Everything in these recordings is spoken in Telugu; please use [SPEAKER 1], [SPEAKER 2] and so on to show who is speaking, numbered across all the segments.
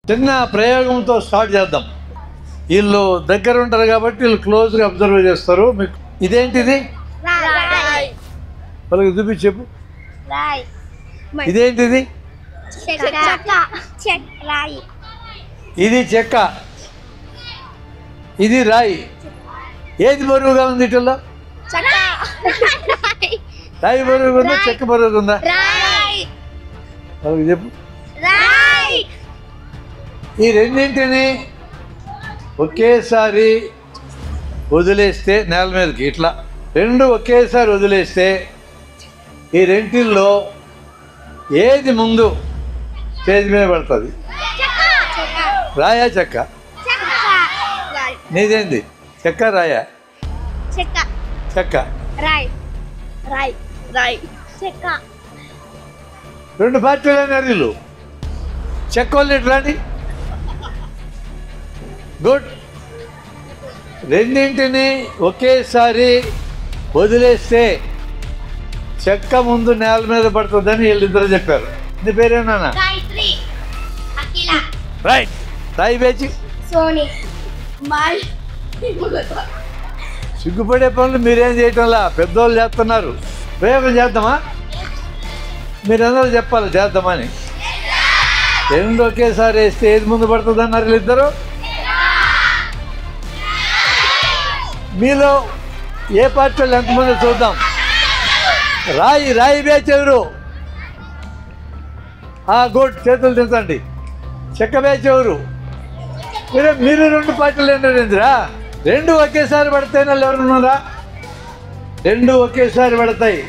[SPEAKER 1] చిన్న ప్రయోగంతో స్టార్ట్ చేద్దాం. వీళ్ళు దగ్గర ఉంటారు కాబట్టి వీళ్ళు క్లోజ్గా అబ్జర్వ్ చేస్తారు. మీకు ఇదేంటిది? వాళ్ళకి చూపించి చెప్పు. ఇదేంటిది? ఇది చెక్క, ఇది రాయి. ఏది బరువుగా ఉంది ఇటల్లో? రాయి బరువుగా ఉందా, చెక్క బరువుగా ఉందా? వాళ్ళకి చెప్పు. ఈ రెండింటిని ఒకేసారి వదిలేస్తే నేల మీదకి ఇట్లా రెండు ఒకేసారి వదిలేస్తే ఈ రెంటిల్లో ఏది ముందు స్టేజ్ మీద పడుతుంది? రాయా చెక్క? నీదేంది? చెక్క రాయా? చెక్క. రెండు పార్టీలు అయినారు వీళ్ళు. చెక్క వాళ్ళు ఎట్లాంటి గుడ్. రెండింటిని ఒకేసారి వదిలేస్తే చెక్క ముందు నేల మీద పడుతుందని వీళ్ళిద్దరు చెప్పారు. నీ పేరేనా? రైట్. రాయి పేచి సిగ్గుపడే పనులు మీరేం చేయటంలా, పెద్దోళ్ళు చేస్తున్నారు. ప్రయోగం చేద్దామా? మీరందరూ చెప్పాలి చేద్దామని. రెండు ఒకేసారి వేస్తే ఏది ముందు పడుతుంది అన్నారు వీళ్ళిద్దరు? మీలో ఏ పార్టీ వాళ్ళు ఎంతమంది చూద్దాం. రాయి బ్యాచ్ ఎవరు? గుడ్, చేతులు దించండి. చెక్క బ్యాచ్ ఎవరు? మీరు రెండు పార్టీలు ఏంటండిరా? రెండు ఒకేసారి పడతాయి. వాళ్ళు ఎవరున్నారా? రెండు ఒకేసారి పడతాయి.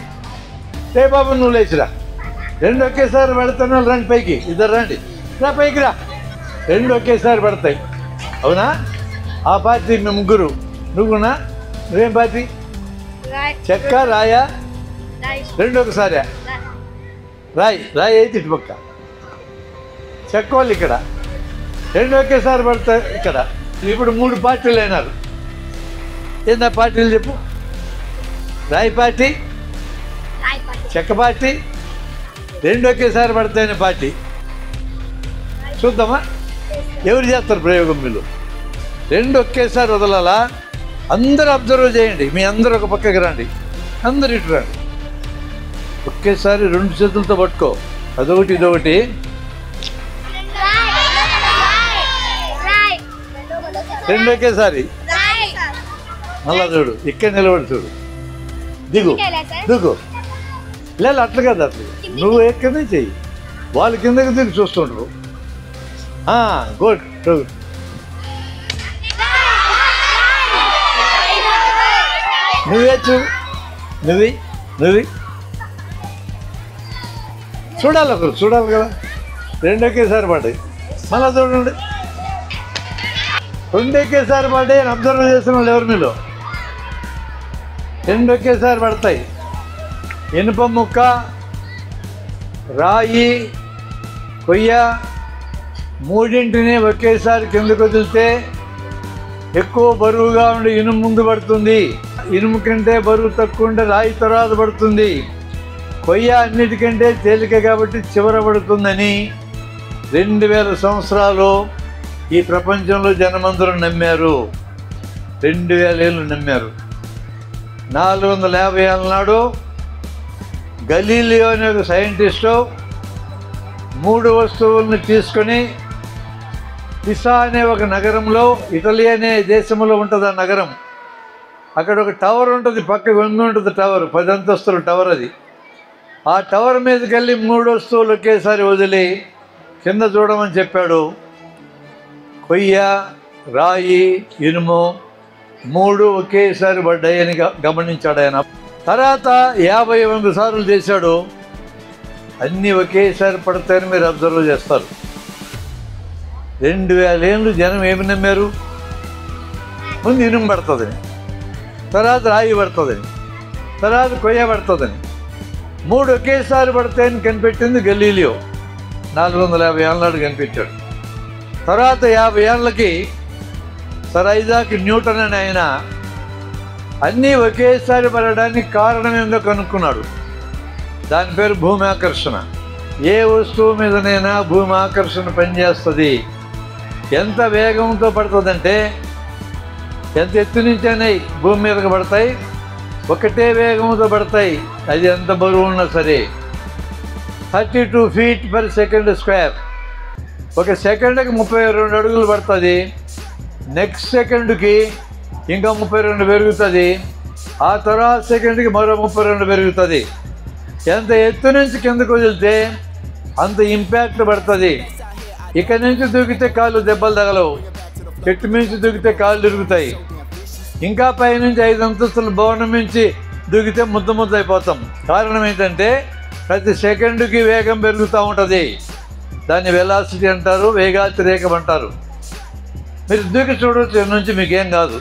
[SPEAKER 1] రే బాబు నువ్వు లేచిరా. రెండు ఒకేసారి పడతాయి. వాళ్ళు రండి పైకి, ఇద్దరు రండి. రా పైకి రా. రెండు ఒకేసారి పడతాయి. అవునా? ఆ పార్టీ మీ ముగ్గురు. నువ్వునా? నువ్వేం పార్టీ? చెక్క రాయా? రెండు ఒకసారి. రాయి అయితే ఇటు పక్క. చెక్క వాళ్ళు ఇక్కడ. రెండు ఒకేసారి పడతాయి ఇక్కడ. ఇప్పుడు మూడు పార్టీలు అయినారు. ఏందా పార్టీలు చెప్పు? రాయి పార్టీ, చెక్క పార్టీ, రెండు ఒకేసారి పడతాయనే పార్టీ. చూద్దామా ఎవరు చేస్తారు ప్రయోగం? మీరు రెండు ఒకేసారి వదలాలా? అందరూ అబ్జర్వ్ చేయండి. మీ అందరూ ఒక పక్కకి రండి. అందరు ఇటు రండి. ఒకేసారి రెండు చేతులతో పట్టుకో. అదొకటి ఇదొకటి. రెండు ఒకేసారి. మళ్ళా చూడు, ఇక్కడ నిలబడి చూడు. దిగు. లేదు అట్లా కదా, అట్లా నువ్వు ఎక్కడనే చెయ్యి. వాళ్ళు కిందకి దిగి చూస్తుండ్రు. గుడ్. నువ్వే నువ్వు చూడాలి, ఒకరు చూడాలి కదా. రెండు ఒకేసారి పడ్డాయి. మళ్ళా చూడండి, రెండు ఒకేసారి పడ్డాయి అని అబ్జర్వ్ చేసిన వాళ్ళు ఎవరు మీలో? రెండు ఒకేసారి పడతాయి. ఇనుప ముక్క, రాయి, కొయ్య మూడింటిని ఒకేసారి కిందకు వదిలితే ఎక్కువ బరువుగా ఉండి ఇనుము ముందు పడుతుంది. ఇనుము కంటే బరువు తక్కువ ఉంటే రాయి తర్వాత పడుతుంది. కొయ్య అన్నిటికంటే తేలిక కాబట్టి చివర పడుతుందని 2000 సంవత్సరాలు ఈ ప్రపంచంలో జనమందరూ నమ్మారు. 2000 ఏళ్ళు నమ్మారు. 450 ఏళ్ళ నాడు గలీలియో అనే ఒక సైంటిస్టు 3 వస్తువులను తీసుకొని పిసా అనే ఒక నగరంలో, ఇటలీ అనే దేశంలో ఉంటుంది ఆ నగరం. అక్కడ ఒక టవర్ ఉంటుంది, పక్కకు వంగి ఉంటుంది టవర్, 10 అంతస్తుల టవర్ అది. ఆ టవర్ మీదకి వెళ్ళి 3 వస్తువులు ఒకేసారి వదిలి కింద చూడమని చెప్పాడు. కొయ్య, రాయి, ఇనుము 3 ఒకేసారి పడ్డాయని గమనించాడు ఆయన. తర్వాత 52 సార్లు చేశాడు. అన్నీ ఒకేసారి పడతాయని మీరు అబ్జర్వ్ చేస్తారు. 2000 ఏళ్ళు జనం ఏమి నమ్మారు? ముందు ఇనుము పడుతుందని, తర్వాత రాయి పడుతుందని, తర్వాత కొయ్య పడుతుందని. 3 ఒకేసారి పడతాయని కనిపెట్టింది గలీలియో. 450 ఏళ్ళ నాడు కనిపెట్టాడు. తర్వాత 50 ఏళ్ళకి సర్ ఐజాక్ న్యూటన్ అని ఆయన అన్నీ ఒకేసారి పడడానికి కారణం ఏందో కనుక్కున్నాడు. దాని పేరు భూమి ఆకర్షణ. ఏ వస్తువు మీదనైనా భూమి ఆకర్షణ పనిచేస్తుంది. ఎంత వేగంతో పడుతుందంటే ఎంత ఎత్తు నుంచైనా భూమి మీదకి పడతాయి, ఒకటే వేగంతో పడతాయి. అది ఎంత బరువు ఉన్నా సరే. 32 feet per second స్క్వేర్. ఒక సెకండ్కి 32 అడుగులు పడుతుంది. నెక్స్ట్ సెకండ్కి ఇంకా 32 పెరుగుతుంది. ఆ తర్వాత సెకండ్కి మరో 32 పెరుగుతుంది. ఎంత ఎత్తు నుంచి కిందకు వదిలితే అంత ఇంపాక్ట్ పడుతుంది. ఇక్కడి నుంచి దూకితే కాళ్ళు దెబ్బలు తగలవు, చెట్టు మించి దూకితే కాళ్ళు తిరుగుతాయి. ఇంకా పైనుంచి 5 అంతస్తుల భవనం నుంచి దూకితే ముద్ద అయిపోతాం. కారణం ఏంటంటే ప్రతి సెకండ్కి వేగం పెరుగుతూ ఉంటుంది. దాన్ని వెలాసిటీ అంటారు, వేగాతిరేకం అంటారు. మీరు దూకి చూడవచ్చు నుంచి, మీకేం కాదు.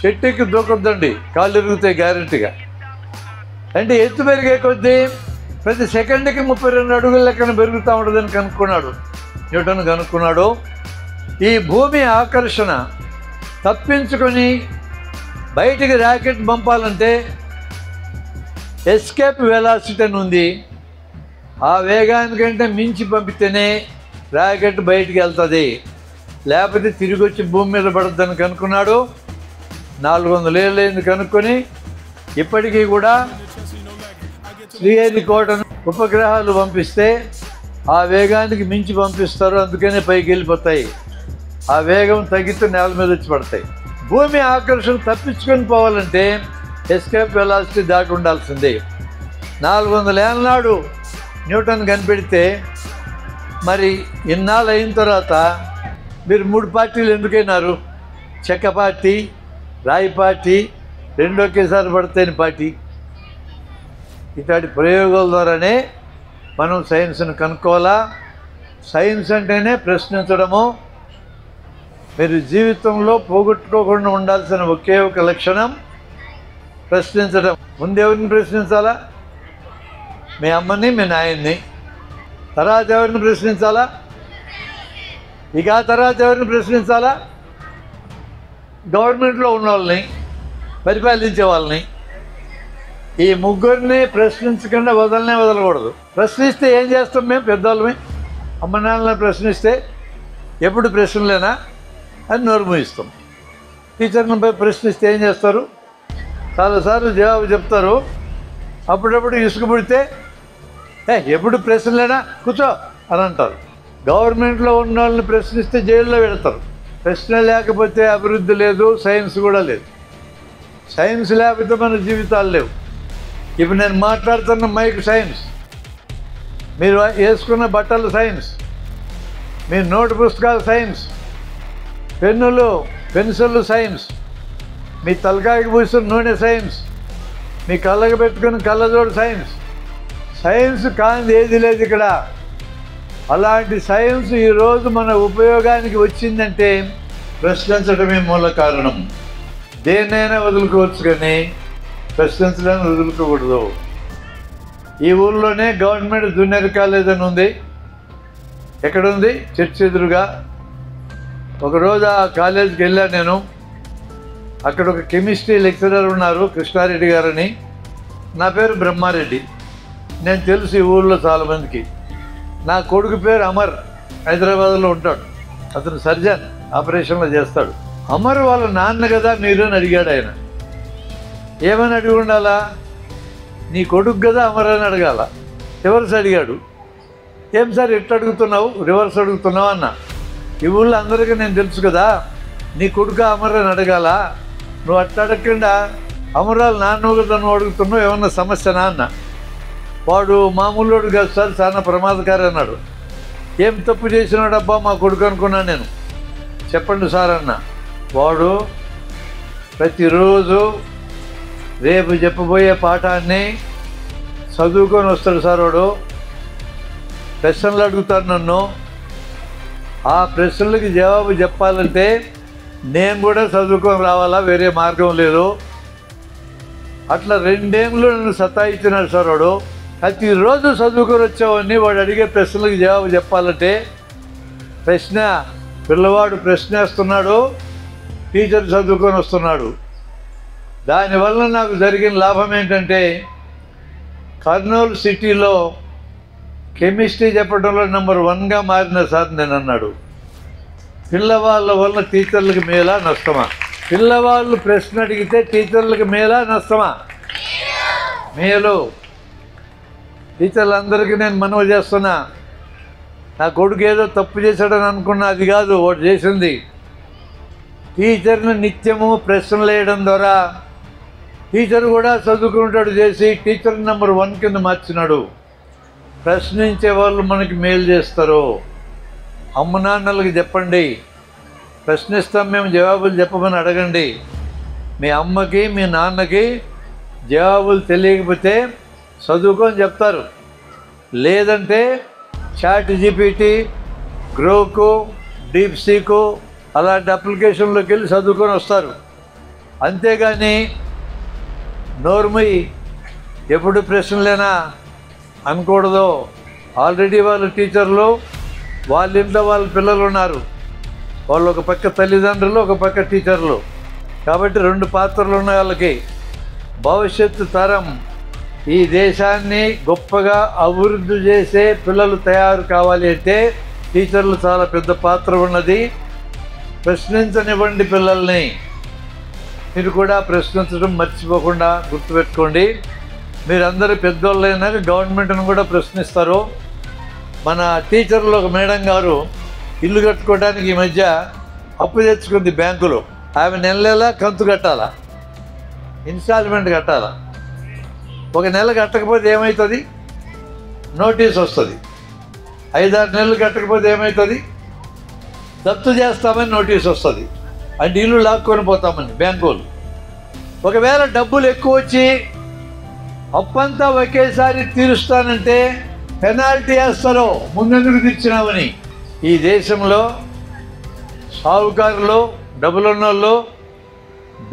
[SPEAKER 1] చెట్టుకి దూకొద్దండి, కాళ్ళు తిరుగుతాయి గ్యారెంటీగా. అంటే ఎత్తు పెరిగే కొద్దీ ప్రతి సెకండ్కి 32 అడుగుల లెక్కన పెరుగుతూ ఉంటుందని కనుక్కున్నాడు న్యూటన్. కనుక్కున్నాడు ఈ భూమి ఆకర్షణ తప్పించుకొని బయటికి రాకెట్ పంపాలంటే ఎస్కేప్ వెలాసిటీ అని ఉంది. ఆ వేగానికంటే మించి పంపితేనే రాకెట్ బయటికి వెళ్తుంది, లేకపోతే తిరిగి వచ్చి భూమి మీద పడుతుందని కనుక్కున్నాడు. 400 ఏళ్ళైంది కనుక్కొని. ఇప్పటికీ కూడా శ్రీహరికోటను ఉపగ్రహాలు పంపిస్తే ఆ వేగానికి మించి పంపిస్తారు, అందుకనే పైకి వెళ్ళిపోతాయి. ఆ వేగం తగ్గితే నేల మీద వచ్చి పడతాయి. భూమి ఆకర్షణ తప్పించుకొని పోవాలంటే ఎస్కేప్ వెలాసిటీ దాటి ఉండాల్సిందే. 400 ఏళ్ళ నాడు న్యూటన్ కనిపెడితే మరి ఇన్నాళ్ళు అయిన తర్వాత మీరు 3 పార్టీలు ఎందుకైనారు? చెక్క పార్టీ, రాయి పార్టీ, రెండు ఒకేసారి పడతాయని పార్టీ. ఇట్లాంటి ప్రయోగాల ద్వారానే మనం సైన్స్ను కనుక్కోవాలా. సైన్స్ అంటేనే ప్రశ్నించడము. మీరు జీవితంలో పోగొట్టుకోకుండా ఉండాల్సిన ఒకే ఒక లక్షణం ప్రశ్నించడం. ముందెవరిని ప్రశ్నించాలా? మీ అమ్మని, మీ నాయన్ని. తర్వాత ఎవరిని ప్రశ్నించాలా? ఇక ఆ తర్వాత ఎవరిని ప్రశ్నించాలా? గవర్నమెంట్లో ఉన్న వాళ్ళని, పరిపాలించే వాళ్ళని. ఈ ముగ్గురిని ప్రశ్నించకుండా వదలకూడదు. ప్రశ్నిస్తే ఏం చేస్తాం? మేము పెద్దవాళ్ళమే అమ్మ నాన్నని ప్రశ్నిస్తే ఎప్పుడు ప్రశ్నలేనా అని నోరు మూయిస్తాం. టీచర్ని ప్రశ్నిస్తే ఏం చేస్తారు? చాలాసార్లు జవాబు చెప్తారు. అప్పుడప్పుడు ఇసుక పుడితే ఎప్పుడు ప్రశ్నలేనా, కూర్చో అని అంటారు. గవర్నమెంట్లో ఉన్న వాళ్ళని ప్రశ్నిస్తే జైల్లో పెడతారు. ప్రశ్న లేకపోతే అభివృద్ధి లేదు, సైన్స్ కూడా లేదు. సైన్స్ లేకపోతే మన జీవితాలు లేవు. ఇప్పుడు నేను మాట్లాడుతున్న మైక్ సైన్స్, మీరు వేసుకున్న బట్టలు సైన్స్, మీ నోటు పుస్తకాలు సైన్స్, పెన్నులు పెన్సిళ్ళు సైన్స్, మీ తలకాయకి పూసిన నూనె సైన్స్, మీ కళ్ళకి పెట్టుకున్న కళ్ళజోడు సైన్స్. సైన్స్ కానిది ఏది లేదు ఇక్కడ. అలాంటి సైన్స్ ఈరోజు మన ఉపయోగానికి వచ్చిందంటే ప్రశ్నించడమే మూల కారణం. దేన్నైనా వదులుకోవచ్చు కానీ ప్రశ్నించడానికి వదులుకోకూడదు. ఈ ఊళ్ళోనే గవర్నమెంట్ జూనియర్ కాలేజ్ అని ఉంది. ఎక్కడుంది? చర్చ్ ఎదురుగా. ఒకరోజు ఆ కాలేజీకి వెళ్ళాను నేను. అక్కడ ఒక కెమిస్ట్రీ లెక్చరర్ ఉన్నారు, కృష్ణారెడ్డి గారని. నా పేరు బ్రహ్మారెడ్డి. నేను తెలుసు ఈ ఊళ్ళో చాలామందికి. నా కొడుకు పేరు అమర్, హైదరాబాద్లో ఉంటాడు. అతను సర్జన్, ఆపరేషన్లో చేస్తాడు. అమర్ వాళ్ళ నాన్న కదా మీరు అని అడిగాడు ఆయన. ఏమని అడిగి ఉండాలా? నీ కొడుకు కదా అమర్ అని అడగాల. రివర్స్ అడిగాడు. ఏం సార్ ఎట్లా అడుగుతున్నావు, రివర్స్ అడుగుతున్నావు అన్న. ఈ ఊళ్ళో అందరికీ నేను తెలుసు కదా, నీ కొడుకు అమర్ అని అడగాల. నువ్వు అట్లా అడగకుండా అమరాలు నాన్న కదా నువ్వు అడుగుతున్నావు, ఏమన్నా సమస్యనా అన్న. వాడు మామూలుడు కాదు సార్, చాలా ప్రమాదకారి అన్నాడు. ఏం తప్పు చేసినాడు అబ్బా మా కొడుకు అనుకున్నాను నేను. చెప్పండి సార్ అన్న. వాడు ప్రతిరోజు రేపు చెప్పబోయే పాఠాన్ని చదువుకొని వస్తాడు సార్. వాడు ప్రశ్నలు అడుగుతాడు నన్ను. ఆ ప్రశ్నలకి జవాబు చెప్పాలంటే నేను కూడా చదువుకొని రావాలా, వేరే మార్గం లేదు. అట్లా 2 ఏళ్ళు నన్ను సతాయించినాడు సార్ వాడు. ప్రతిరోజు చదువుకొని వచ్చేవాడిని. వాడు అడిగే ప్రశ్నలకు జవాబు చెప్పాలంటే పిల్లవాడు ప్రశ్నేస్తున్నాడు, టీచర్ చదువుకొని వస్తున్నాడు. దానివల్ల నాకు జరిగిన లాభం ఏంటంటే కర్నూలు సిటీలో కెమిస్ట్రీ చెప్పడంలో నెంబర్ 1గా మారిన సార్ నేను అన్నాడు. పిల్లవాళ్ళ వల్ల టీచర్లకు మేలా నష్టమా? పిల్లవాళ్ళు ప్రశ్న అడిగితే టీచర్లకు మేలా నష్టమా? మేలు. టీచర్లందరికీ నేను మనవి చేస్తున్నా, నా కొడుకు ఏదో తప్పు చేశాడని అనుకున్నా, అది కాదు వాడు చేసింది. టీచర్ని నిత్యము ప్రశ్నలు వేయడం ద్వారా టీచర్ కూడా చదువుకుంటాడు చేసి టీచర్ నెంబర్ 1 కింద మార్చినాడు. ప్రశ్నించే వాళ్ళు మనకి మేలు చేస్తారు. అమ్మ నాన్నలకు చెప్పండి, ప్రశ్నిస్తాం మేము, జవాబులు చెప్పమని అడగండి. మీ అమ్మకి మీ నాన్నకి జవాబులు తెలియకపోతే చదువుకొని చెప్తారు. లేదంటే చాట్ జీపీటీ, గ్రోకు, డీప్సీకు అలాంటి అప్లికేషన్లోకి వెళ్ళి చదువుకొని వస్తారు. అంతేగాని నోర్మయ్యి ఎప్పుడు ప్రశ్నలేనా అనకూడదు. ఆల్రెడీ వాళ్ళ టీచర్లు వాళ్ళ ఇంట్లో వాళ్ళ పిల్లలు ఉన్నారు. వాళ్ళు ఒక పక్క తల్లిదండ్రులు, ఒక పక్క టీచర్లు. కాబట్టి 2 పాత్రలు ఉన్నాయి వాళ్ళకి. భవిష్యత్తు తరం ఈ దేశాన్ని గొప్పగా అభివృద్ధి చేసే పిల్లలు తయారు కావాలి అంటే టీచర్లు చాలా పెద్ద పాత్ర ఉన్నది. ప్రశ్నించనివ్వండి పిల్లల్ని. మీరు కూడా ప్రశ్నించడం మర్చిపోకుండా గుర్తుపెట్టుకోండి. మీరందరూ పెద్దోళ్ళు అయినాక గవర్నమెంట్ను కూడా ప్రశ్నిస్తారు. మన టీచర్లు ఒక మేడం గారు ఇల్లు కట్టుకోవడానికి ఈ మధ్య అప్పు తెచ్చుకుంది బ్యాంకులో. ఆమె నెల కంతు కట్టాలా, ఇన్స్టాల్మెంట్ కట్టాలా. ఒక నెల కట్టకపోతే ఏమవుతుంది? నోటీస్ వస్తుంది. 5-6 నెలలు కట్టకపోతే ఏమవుతుంది? జప్తు చేస్తామని నోటీస్ వస్తుంది. అంటే ఇల్లు లాక్కొని పోతామని బ్యాంకులు. ఒకవేళ డబ్బులు ఎక్కువ వచ్చి అప్పంతా ఒకేసారి తీరుస్తానంటే పెనాల్టీ వేస్తారో ముందెందుకు తీర్చినామని. ఈ దేశంలో సాహుకారులు, డబ్బులున్నోళ్ళు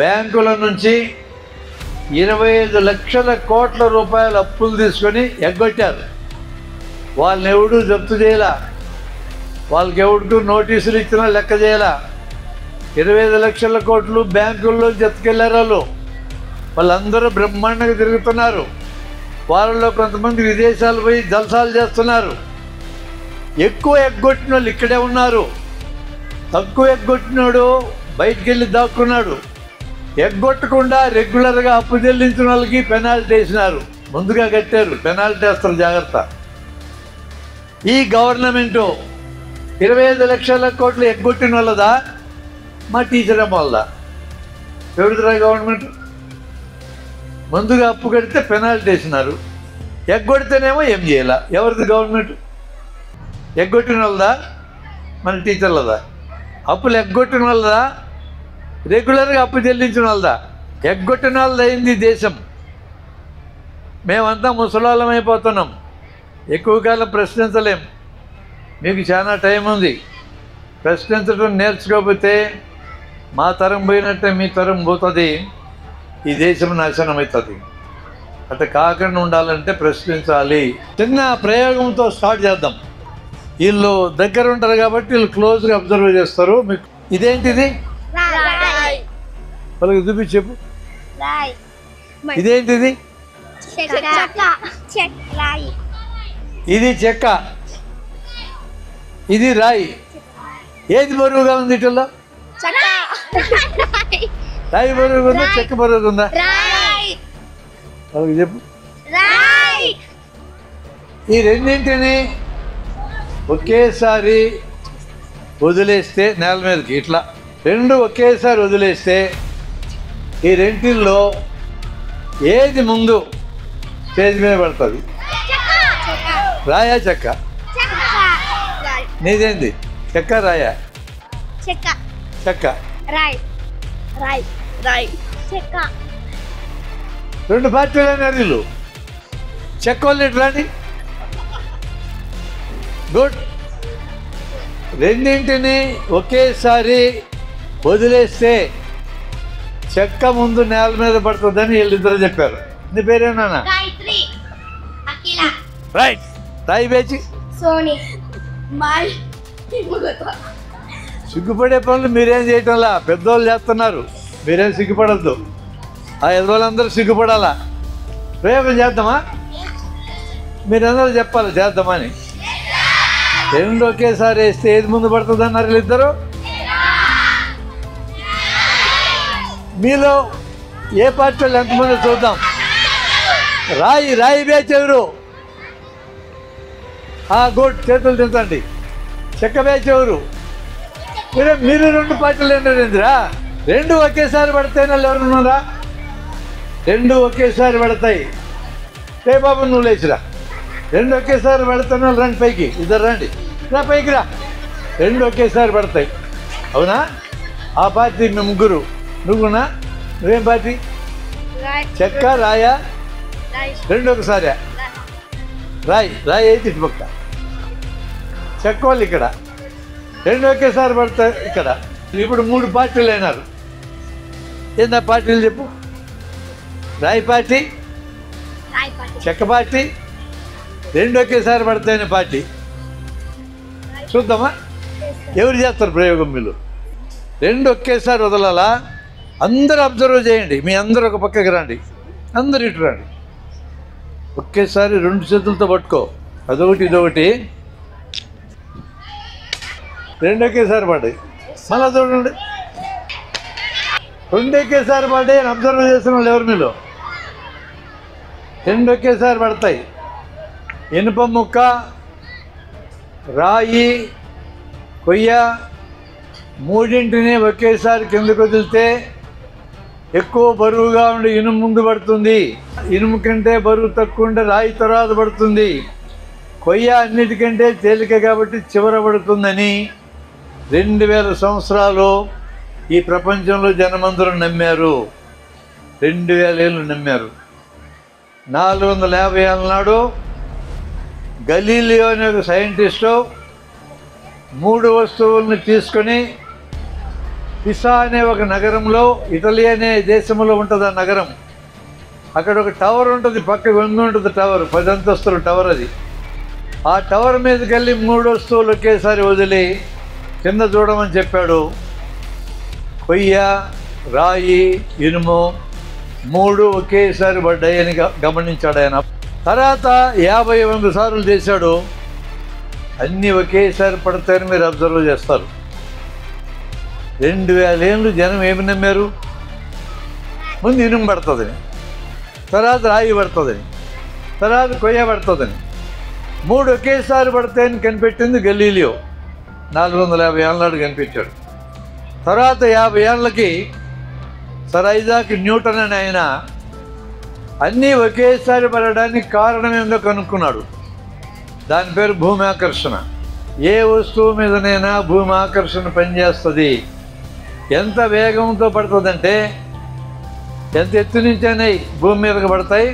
[SPEAKER 1] బ్యాంకుల నుంచి 25 లక్షల కోట్ల రూపాయల అప్పులు తీసుకొని ఎగ్గొట్టారు. వాళ్ళని ఎవడు జప్తు చేయాల, వాళ్ళకి ఎవరికి నోటీసులు ఇచ్చినా లెక్క చేయాల. 25 లక్షల కోట్లు బ్యాంకుల్లో జప్తుకెళ్ళారు. వాళ్ళందరూ బ్రహ్మాండంగా తిరుగుతున్నారు. వాళ్ళలో కొంతమంది విదేశాలు పోయి జల్సాలు చేస్తున్నారు. ఎక్కువ ఎగ్గొట్టిన వాళ్ళు ఇక్కడే ఉన్నారు. తక్కువ ఎగ్గొట్టినోడు బయటికి వెళ్ళి దాక్కున్నాడు. ఎగ్గొట్టకుండా రెగ్యులర్గా అప్పు చెల్లించిన వాళ్ళకి పెనాల్టీ వేసినారు. ముందుగా కట్టారు, పెనాల్టీ వేస్తారు, జాగ్రత్త. ఈ గవర్నమెంటు 25 లక్షల కోట్లు ఎగ్గొట్టిన వాళ్ళదా, మా టీచర్ అమ్మ వాళ్ళదా? ఎవరిదిరా గవర్నమెంట్? ముందుగా అప్పు కడితే పెనాల్టీ వేసినారు, ఎగ్గొడితేనేమో ఏం చేయాల. ఎవరిది గవర్నమెంట్? ఎగ్గొట్టిన వాళ్ళదా, మన టీచర్లదా? అప్పులు ఎగ్గొట్టిన వాళ్ళదా, రెగ్యులర్గా అప్పు చెల్లించిన వాళ్ళదా? ఎగ్గొట్టిన వాళ్ళది అయింది దేశం. మేమంతా ముసలాళ్ళం అయిపోతున్నాం. ఎక్కువ కాలం ప్రశ్నించలేం. మీకు చాలా టైం ఉంది. ప్రశ్నించడం నేర్చుకోకపోతే మా తరం పోయినట్టే మీ తరం పోతుంది. ఈ దేశం నాశనం అవుతుంది. అట్లా కాకుండా ఉండాలంటే ప్రశ్నించాలి. చిన్న ప్రయోగంతో స్టార్ట్ చేద్దాం. వీళ్ళు దగ్గర ఉంటారు కాబట్టి వీళ్ళు క్లోజ్గా అబ్జర్వ్ చేస్తారు. మీకు ఇదేంటిది? వాళ్ళకి చూపి చెప్పు. ఇదేంటిది? ఇది చెక్క, ఇది రాయి. ఏది బరువుగా ఉంది ఇట్లా? రాయి బరువుగా ఉందా, చెక్క బరువుగా ఉందా? వాళ్ళకి చెప్పు. ఈ రెండింటిని ఒకేసారి వదిలేస్తే నేల మీదకి ఇట్లా 2 ఒకేసారి వదిలేస్తే ఈ రెంటిల్లో ఏది ముందు స్టేజ్ మీద పడుతుంది? రాయా చెక్క? నీదేంది? చెక్క రాయా? చెక్క. 2 పార్టీలు అన్నారు వీళ్ళు. చెక్క వాళ్ళు ఇట్లాంటి గుడ్. రెండింటిని ఒకేసారి వదిలేస్తే చెక్క ముందు నేల మీద పడుతుందని వీళ్ళిద్దరు చెప్పారు. నీ పేరేనా? రైట్. రాయి పేచి సిగ్గుపడే పనులు మీరేం చేయటంలా, పెద్దోళ్ళు చేస్తున్నారు. మీరేం సిగ్గుపడద్దు. ఆ ఎదవాళ్ళందరూ సిగ్గుపడాలా. ప్రయోగం చేద్దామా? మీరందరూ చెప్పాలి చేద్దామని. 2 ఒకేసారి వేస్తే ఏది ముందు పడుతుంది అన్నారు వీళ్ళిద్దరు? మీలో ఏ పార్టీ వాళ్ళు ఎంతమంది చూద్దాం. రాయి బ్యాచ్ ఎవరు? గుడ్, చేతులు తింటండి. చెక్క బ్యాచ్ ఎవరు? మీరు 2 పార్టీలు ఏంటరా? 2 ఒకేసారి పడతాయి. వాళ్ళు ఎవరు ఉన్నారా? 2 ఒకేసారి పడతాయి. ఏ బాబు నువ్వు లేచిరా. 2 ఒకేసారి పడతాను. రండి పైకి, ఇద్దరు రండి. పైకి రా. 2 ఒకేసారి పడతాయి. అవునా? ఆ పార్టీ మేము ముగ్గురు. నువ్వునా? నువ్వేం పార్టీ? చెక్క రాయా? 2 ఒకసారి. రాయి అయితే ఇటుపక్క. చెక్క వాళ్ళు ఇక్కడ. 2 ఒకేసారి పడతాయి ఇక్కడ. ఇప్పుడు 3 పార్టీలు అయినారు. ఏందా పార్టీలు చెప్పు? రాయి పార్టీ, చెక్క పార్టీ, 2 ఒకేసారి పడతాయనే పార్టీ. చూద్దామా ఎవరు చేస్తారు ప్రయోగం? మీరు 2 ఒకేసారి వదలాలా? అందరూ అబ్జర్వ్ చేయండి. మీ అందరూ ఒక పక్కకి రండి. అందరు ఇటు రండి. ఒకేసారి 2 చేతులతో పట్టుకో. అదొకటి ఇదొకటి. 2 ఒకేసారి పడ్డాయి. మళ్ళీ చూడండి, 2 ఒకేసారి పడ్డాయి అని అబ్జర్వ్ చేసిన వాళ్ళు ఎవరు? మీలో 2 ఒకేసారి పడతాయి. ఇనుప ముక్క, రాయి, కొయ్య మూడింటిని ఒకేసారి కిందకు వదిలితే ఎక్కువ బరువుగా ఉండి ఇనుము ముందు పడుతుంది. ఇనుము కంటే బరువు తక్కువ ఉంటే రాయి తర్వాత పడుతుంది. కొయ్య అన్నిటికంటే తేలిక కాబట్టి చివర పడుతుందని 2000 సంవత్సరాలు ఈ ప్రపంచంలో జనమందరూ నమ్మారు. 2000 ఏళ్ళు నమ్మారు. 450 ఏళ్ళ నాడు గలీలియో అనే ఒక సైంటిస్టు 3 వస్తువులను తీసుకొని పిసా అనే ఒక నగరంలో, ఇటలీ అనే దేశంలో ఉంటుంది ఆ నగరం. అక్కడ ఒక టవర్ ఉంటుంది, పక్క వంద ఉంటుంది టవర్, 10 అంతస్తుల టవర్ అది. ఆ టవర్ మీదకి వెళ్ళి 3 వస్తువులు ఒకేసారి వదిలి కింద చూడమని చెప్పాడు. కొయ్య, రాయి, ఇనుము 3 ఒకేసారి పడ్డాయని గమనించాడు ఆయన. తర్వాత 50 సార్లు చేశాడు. అన్నీ ఒకేసారి పడతాయని మీరు అబ్జర్వ్ చేస్తారు. 2000 ఏళ్ళు జనం ఏమి నమ్మారు? ముందు ఇనుము పడుతుందని, తర్వాత రాయి పడుతుందని, తర్వాత కొయ్య పడుతుందని. 3 ఒకేసారి పడతాయని కనిపెట్టింది గలీలియో. 450 ఏళ్ళ నాడు కనిపించాడు. తర్వాత 50 ఏళ్ళకి సర్ ఐజాక్ న్యూటన్ అని ఆయన అన్నీ ఒకేసారి పడడానికి కారణం ఏందో కనుక్కున్నాడు. దాని పేరు భూమి ఆకర్షణ. ఏ వస్తువు మీదనైనా భూమి ఆకర్షణ పనిచేస్తుంది. ఎంత వేగంతో పడుతుందంటే, ఎంత ఎత్తు నుంచైనా భూమి మీదకి పడతాయి,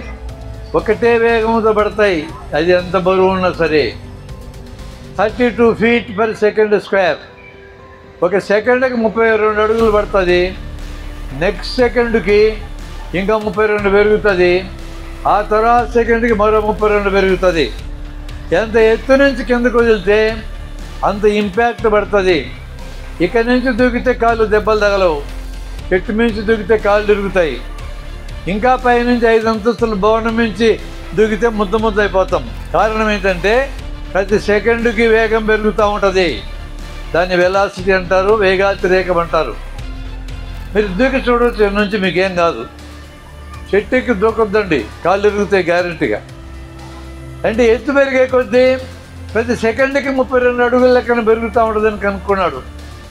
[SPEAKER 1] ఒకటే వేగంతో పడతాయి. అది ఎంత బరువు ఉన్నా సరే. 32 feet per second స్క్వేర్. ఒక సెకండ్కి 32 అడుగులు పడుతుంది. నెక్స్ట్ సెకండ్కి ఇంకా 32 పెరుగుతుంది. ఆ తర్వాత సెకండ్కి మరో 32 పెరుగుతుంది. ఎంత ఎత్తు నుంచి కిందకు వదిలితే అంత ఇంపాక్ట్ పడుతుంది. ఇక్కడ నుంచి దూకితే కాళ్ళు దెబ్బలు తగలవు, చెట్టు మించి దూకితే కాళ్ళు తిరుగుతాయి. ఇంకా పైనుంచి 5 అంతస్తుల భవనం నుంచి దూకితే ముద్ద అయిపోతాం. కారణం ఏంటంటే ప్రతి సెకండ్కి వేగం పెరుగుతూ ఉంటుంది. దాన్ని వెలాసిటీ అంటారు, వేగాతిరేకం అంటారు. మీరు దూకి చూడవచ్చు నుంచి, మీకేం కాదు. చెట్టుకి దూకొద్దండి, కాళ్ళు తిరుగుతాయి గ్యారెంటీగా. అంటే ఎత్తు పెరిగే కొద్దీ ప్రతి సెకండ్కి 32 అడుగుల లెక్కన పెరుగుతూ ఉంటుందని కనుక్కున్నాడు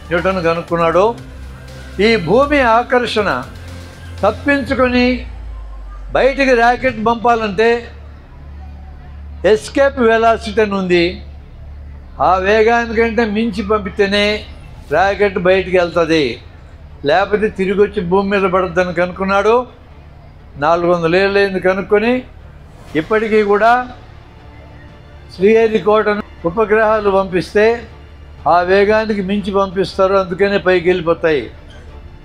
[SPEAKER 1] న్యూటన్. కనుక్కున్నాడు. ఈ భూమి ఆకర్షణ తప్పించుకొని బయటికి ర్యాకెట్ పంపాలంటే ఎస్కేప్ వెలాసిటీ అని ఉంది. ఆ వేగానికంటే మించి పంపితేనే ర్యాకెట్ బయటికి వెళ్తుంది, లేకపోతే తిరిగి వచ్చి భూమి మీద పడుతుందని కనుక్కున్నాడు. 400 ఏళ్ళు అయింది కనుక్కొని. ఇప్పటికీ కూడా శ్రీహరికోటను ఉపగ్రహాలు పంపిస్తే ఆ వేగానికి మించి పంపిస్తారు, అందుకనే పైకి వెళ్ళిపోతాయి.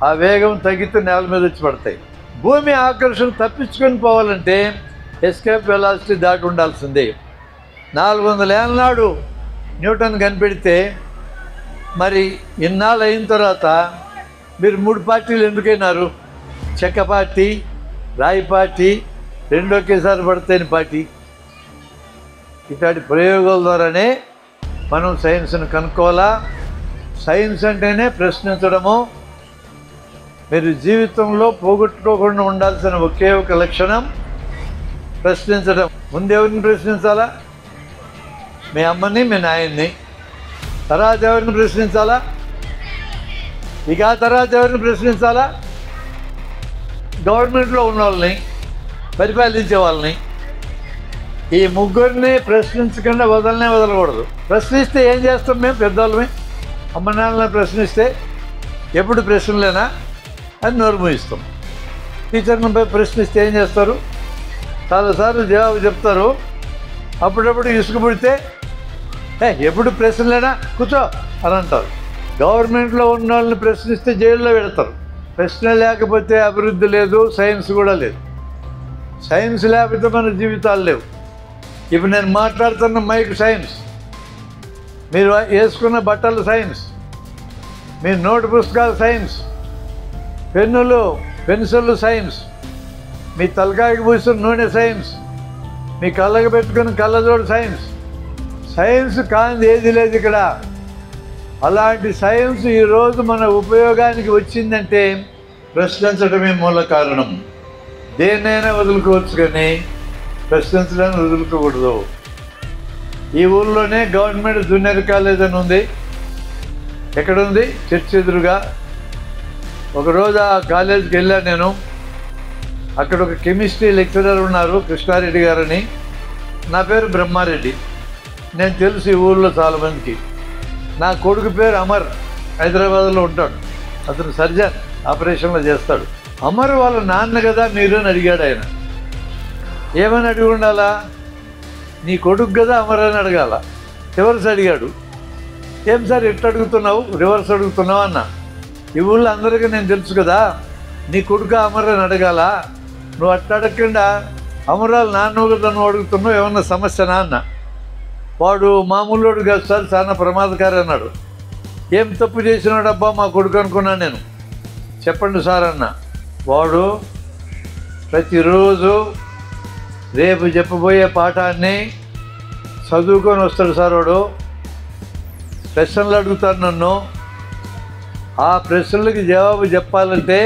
[SPEAKER 1] ఆ వేగం తగ్గితే నేల మీద వచ్చి పడతాయి. భూమి ఆకర్షణ తప్పించుకొని పోవాలంటే ఎస్కేప్ వెలాసిటీ దాటి ఉండాల్సిందే. 400 ఏళ్ళ నాడు న్యూటన్ కనిపెడితే మరి ఇన్నాళ్ళు అయిన తర్వాత మీరు 3 పార్టీలు ఎందుకైనారు? చెక్క పార్టీ, రాయి పార్టీ, 2 ఒకేసారి పడతాయని పార్టీ. ఇట్లాంటి ప్రయోగాల ద్వారానే మనం సైన్స్ని కనుక్కోవాలా. సైన్స్ అంటేనే ప్రశ్నించడము, మీరు జీవితంలో పోగొట్టుకోకుండా ఉండాల్సిన ఒకే ఒక లక్షణం ప్రశ్నించడం. ముందెవరిని ప్రశ్నించాలా? మీ అమ్మని, మీ నాయన్ని. తర్వాత ఎవరిని ప్రశ్నించాలా? ఇక ఆ తర్వాత ఎవరిని ప్రశ్నించాలా? గవర్నమెంట్లో ఉన్న వాళ్ళని, పరిపాలించే వాళ్ళని. ఈ ముగ్గురిని ప్రశ్నించకుండా వదలకూడదు. ప్రశ్నిస్తే ఏం చేస్తాం? మేము పెద్దవాళ్ళమే అమ్మ నాన్నని ప్రశ్నిస్తే ఎప్పుడు ప్రశ్నలేనా అని నోరు మూయిస్తాం. టీచర్ని ప్రశ్నిస్తే ఏం చేస్తారు? చాలాసార్లు జవాబు చెప్తారు. అప్పుడప్పుడు ఇసుక పుడితే ఎప్పుడు ప్రశ్నలేనా, కూర్చో అని అంటారు. గవర్నమెంట్లో ఉన్న వాళ్ళని ప్రశ్నిస్తే జైల్లో పెడతారు. ప్రశ్న లేకపోతే అభివృద్ధి లేదు, సైన్స్ కూడా లేదు. సైన్స్ లేకపోతే మన జీవితాలు లేవు. ఇప్పుడు నేను మాట్లాడుతున్న మైక్ సైన్స్, మీరు వేసుకున్న బట్టలు సైన్స్, మీ నోటు పుస్తకాలు సైన్స్, పెన్నులు పెన్సిళ్ళు సైన్స్, మీ తలకాయకి పూసిన నూనె సైన్స్, మీ కళ్ళకి పెట్టుకున్న కళ్ళజోడు సైన్స్. సైన్స్ కానిది ఏది లేదు ఇక్కడ. అలాంటి సైన్స్ ఈరోజు మన ఉపయోగానికి వచ్చిందంటే ప్రశ్నించడమే మూల కారణం. దేన్నైనా వదులుకోవచ్చు కానీ ప్రశ్నించడానికి వదులుకోకూడదు. ఈ ఊళ్ళోనే గవర్నమెంట్ జూనియర్ కాలేజ్ అని ఉంది. ఎక్కడుంది? చర్చ్ ఎదురుగా. ఒకరోజు ఆ కాలేజీకి వెళ్ళాను నేను. అక్కడ ఒక కెమిస్ట్రీ లెక్చరర్ ఉన్నారు, కృష్ణారెడ్డి గారని. నా పేరు బ్రహ్మారెడ్డి. నేను తెలుసు ఈ ఊళ్ళో చాలామందికి. నా కొడుకు పేరు అమర్, హైదరాబాద్లో ఉంటాడు. అతను సర్జన్, ఆపరేషన్లో చేస్తాడు. అమర్ వాళ్ళ నాన్న కదా మీరు అని అడిగాడు ఆయన. ఏమని అడిగి ఉండాలా? నీ కొడుకు కదా అమర్ అని అడగాల. రివర్స్ అడిగాడు. ఏం సార్ ఎట్లా అడుగుతున్నావు, రివర్స్ అడుగుతున్నావు అన్న. ఈ ఊళ్ళో అందరికీ నేను తెలుసు కదా, నీ కొడుకు అమర్ అని అడగాల. నువ్వు అట్లా అడగకుండా అమరాలు నాన్న కదా నువ్వు అడుగుతున్నావు, ఏమన్నా సమస్యనా అన్న. వాడు మామూలుడు కాదు సార్, చాలా ప్రమాదకారి అన్నాడు. ఏం తప్పు చేసినాడబ్బా మా కొడుకు అనుకున్నాను నేను. చెప్పండి సార్ అన్న. వాడు ప్రతిరోజు రేపు చెప్పబోయే పాఠాన్ని చదువుకొని వస్తాడు సార్. వాడు ప్రశ్నలు అడుగుతాడు నన్ను. ఆ ప్రశ్నలకి జవాబు చెప్పాలంటే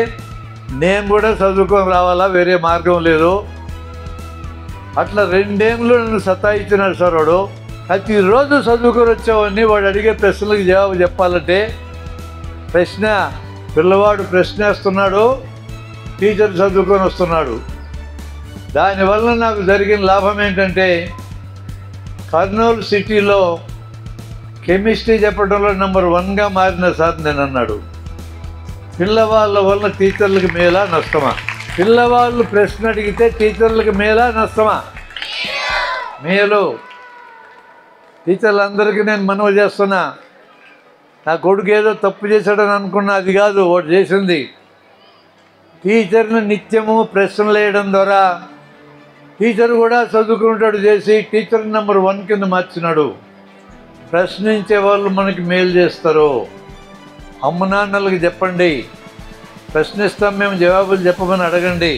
[SPEAKER 1] నేను కూడా చదువుకొని రావాలా, వేరే మార్గం లేదు. అట్లా 2 ఏళ్ళు నన్ను సతాయించినాడు సార్ వాడు. ప్రతిరోజు చదువుకొని వచ్చేవాడిని. వాడు అడిగే ప్రశ్నలకు జవాబు చెప్పాలంటే పిల్లవాడు ప్రశ్న వేస్తున్నాడు, టీచర్ చదువుకొని వస్తున్నాడు. దానివల్ల నాకు జరిగిన లాభం ఏంటంటే కర్నూలు సిటీలో కెమిస్ట్రీ చెప్పడంలో నెంబర్ 1గా మారిన సార్ నేను అన్నాడు. పిల్లవాళ్ళ వల్ల టీచర్లకు మేలా నష్టమా? పిల్లవాళ్ళు ప్రశ్న అడిగితే టీచర్లకు మేలా నష్టమా? మేలు. టీచర్లందరికీ నేను మనవి చేస్తున్నా, నా కొడుకు ఏదో తప్పు చేశాడని అనుకున్నా. అది కాదు వాడు చేసింది. టీచర్ని నిత్యము ప్రశ్నలు వేయడం ద్వారా టీచర్ కూడా చదువుకుంటాడు చేసి టీచర్ నెంబర్ 1 కింద మార్చినాడు. ప్రశ్నించే వాళ్ళు మనకి మేలు చేస్తారు. అమ్మ నాన్నలకు చెప్పండి, ప్రశ్నిస్తాం మేము, జవాబులు చెప్పమని అడగండి.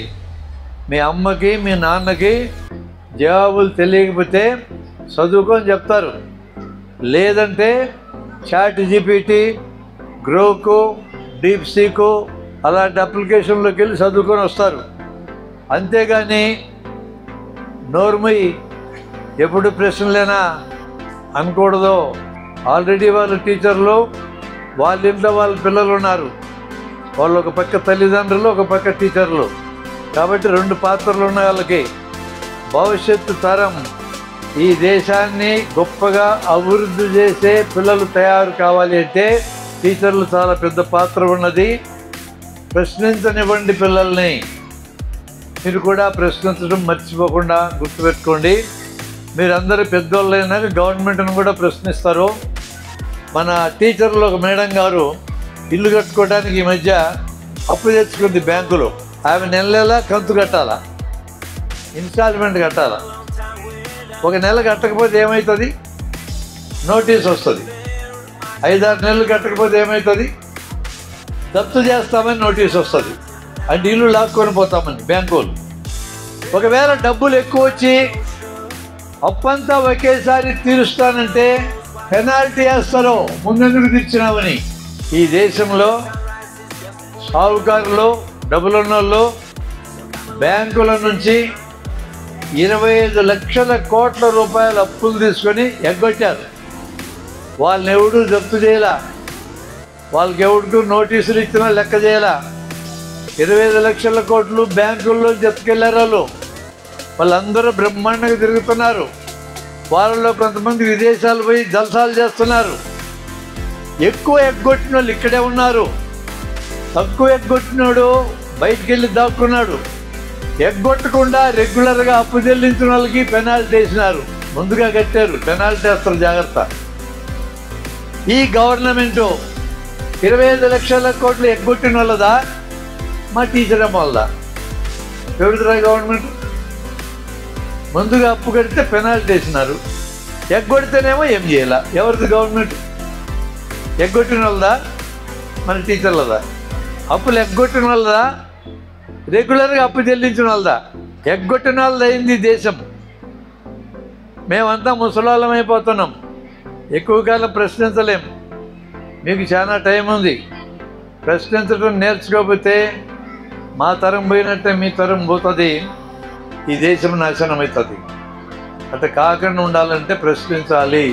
[SPEAKER 1] మీ అమ్మకి మీ నాన్నకి జవాబులు తెలియకపోతే చదువుకొని చెప్తారు. లేదంటే చాట్ జీపీటీ, గ్రోకు, డీప్సీకు అలాంటి అప్లికేషన్లోకి వెళ్ళి చదువుకొని వస్తారు. అంతేగాని నోర్మై ఎప్పుడు ప్రశ్నలేనా అనకూడదు. ఆల్రెడీ వాళ్ళ టీచర్లు వాళ్ళ ఇంట్లో వాళ్ళ పిల్లలు ఉన్నారు. వాళ్ళు ఒక పక్క తల్లిదండ్రులు, ఒక పక్క టీచర్లు. కాబట్టి 2 పాత్రలు ఉన్నాయి వాళ్ళకి. భవిష్యత్తు తరం ఈ దేశాన్ని గొప్పగా అభివృద్ధి చేసే పిల్లలు తయారు కావాలి అంటే టీచర్లు చాలా పెద్ద పాత్ర ఉన్నది. ప్రశ్నించనివ్వండి పిల్లల్ని. మీరు కూడా ప్రశ్నించడం మర్చిపోకుండా గుర్తుపెట్టుకోండి. మీరందరూ పెద్దోళ్ళైనాక గవర్నమెంట్ను కూడా ప్రశ్నిస్తారు. మన టీచర్లు ఒక మేడం గారు ఇల్లు కట్టుకోవడానికి ఈ మధ్య అప్పు తెచ్చుకుంది బ్యాంకులో. ఆమె నెల కంతు కట్టాలా, ఇన్స్టాల్మెంట్ కట్టాలా. ఒక నెల కట్టకపోతే ఏమవుతుంది? నోటీస్ వస్తుంది. 5-6 నెలలు కట్టకపోతే ఏమవుతుంది? జప్తు చేస్తామని నోటీస్ వస్తుంది. అంటే ఇల్లు లాక్కొని పోతామని బ్యాంకు వాళ్ళు. ఒకవేళ డబ్బులు ఎక్కువ వచ్చి అప్పంతా ఒకేసారి తీరుస్తానంటే పెనాల్టీ వేస్తారు, ముందెందుకు తీర్చినామని. ఈ దేశంలో సాహుకారులు, డబ్బులున్నోళ్ళు బ్యాంకుల నుంచి 25 లక్షల కోట్ల రూపాయల అప్పులు తీసుకొని ఎగ్గొట్టారు. వాళ్ళని ఎవడు జప్తు చేయాల, వాళ్ళకి ఎవరికి నోటీసులు ఇచ్చినా లెక్క చేయాల. 25 లక్షల కోట్లు బ్యాంకుల్లో జప్తుకెళ్ళారు. వాళ్ళందరూ బ్రహ్మాండంగా తిరుగుతున్నారు. వాళ్ళలో కొంతమంది విదేశాలు పోయి జల్సాలు చేస్తున్నారు. ఎక్కువ ఎగ్గొట్టిన వాళ్ళు ఇక్కడే ఉన్నారు. తక్కువ ఎగ్గొట్టినోడు బయటికి వెళ్ళి దాక్కున్నాడు. ఎగ్గొట్టకుండా రెగ్యులర్గా అప్పు చెల్లించిన వాళ్ళకి పెనాల్టీ వేసినారు. ముందుగా కట్టారు, పెనాల్టీ వేస్తారు, జాగ్రత్త. ఈ గవర్నమెంటు 25 లక్షల కోట్లు ఎగ్గొట్టిన వాళ్ళదా, మా టీచర్ అమ్మ వాళ్ళదా? ఎవరిదిరా గవర్నమెంట్? ముందుగా అప్పు కడితే పెనాల్టీ వేసినారు, ఎగ్గొడితేనేమో ఏం చేయాల. ఎవరిది గవర్నమెంట్? ఎగ్గొట్టిన వాళ్ళదా, మన టీచర్లదా? అప్పులు ఎగ్గొట్టిన వాళ్ళదా, రెగ్యులర్గా అప్పు చెల్లించిన వాళ్ళదా? ఎగ్గొట్టిన వాళ్ళది అయింది దేశం. మేమంతా ముసలాళ్ళం అయిపోతున్నాం. ఎక్కువ కాలం ప్రశ్నించలేం. మీకు చాలా టైం ఉంది. ప్రశ్నించడం నేర్చుకోకపోతే మా తరం పోయినట్టే మీ తరం పోతుంది, ఈ దేశం నాశనం అవుతుంది. అట్లా కాకుండా ఉండాలంటే ప్రశ్నించాలి.